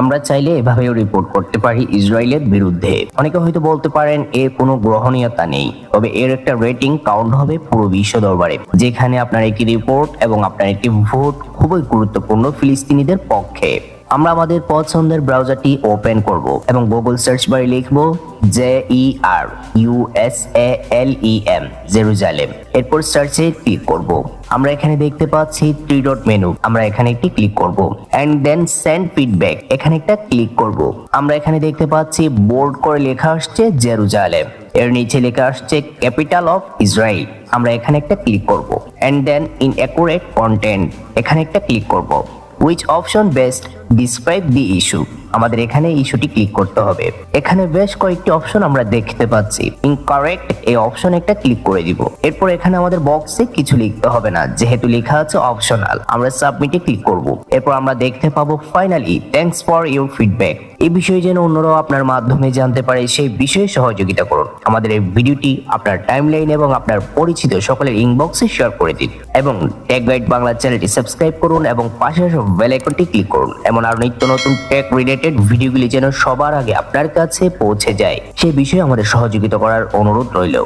আমরা চাইলে এভাবেও রিপোর্ট করতে পারি ইসরায়েলের বিরুদ্ধে। অনেকে হয়তো বলতে পারেন এর কোনো গ্রহণীয়তা নেই, তবে এর একটা রেটিং কাউন্ট হবে পুরো বিশ্ব দরবারে, যেখানে আপনার একটি রিপোর্ট এবং আপনার একটি ভোট খুবই গুরুত্বপূর্ণ ফিলিস্তিনিদের পক্ষে। আমরা আমাদের পছন্দের ব্রাউজারটি ওপেন করব এবং গুগল সার্চ বারে লিখব JERUSALEM জেরুজালেম। এরপর সার্চে ক্লিক করব। আমরা এখানে দেখতে পাচ্ছি 3 ডট মেনু, আমরা এখানে একটি ক্লিক করব এন্ড দেন সেন্ড ফিডব্যাক, এখানে একটা ক্লিক করব। আমরা এখানে দেখতে পাচ্ছি বোল্ড করে লেখা আসছে জেরুজালেম, এর নিচে লেখা আসছে ক্যাপিটাল অফ ইসরায়েল, আমরা এখানে একটা ক্লিক করব এন্ড দেন ইনঅ্যাকুরেট কন্টেন্ট, এখানে একটা ক্লিক করব। Which option best describe the issue? আমাদের এখানে ইস্যুটি ক্লিক করতে হবে। এখানে বেশ কয়েকটি অপশন আমরা দেখতে পাচ্ছি। ইনকারেক্ট এই অপশন একটা ক্লিক করে দিব। এরপর এখানে আমাদের বক্সে কিছু লিখতে হবে না, যেহেতু লেখা আছে অপশনাল। আমরা সাবমিটে ক্লিক করব। এরপর আমরা দেখতে পাবো finally thanks for your feedback. এই বিষয়ে যেন অন্যরাও আপনার মাধ্যমে জানতে পারে সেই বিষয়ে সহযোগিতা করুন। আমাদের এই ভিডিওটি আপনার টাইমলাইন এবং আপনার পরিচিত সকলের ইনবক্সে শেয়ার করে দিন এবং টেক গাইড বাংলা চ্যানেলটি সাবস্ক্রাইব করুন এবং পাশের বেল আইকনটি ক্লিক করুন। এমন আরো নিত্য নতুন টেক রিলেটেড ভিডিওগুলি যেন সবার আগে আপনার কাছে পৌঁছে যায়, সে বিষয়ে আমাদের সহযোগিতা করার অনুরোধ রইল।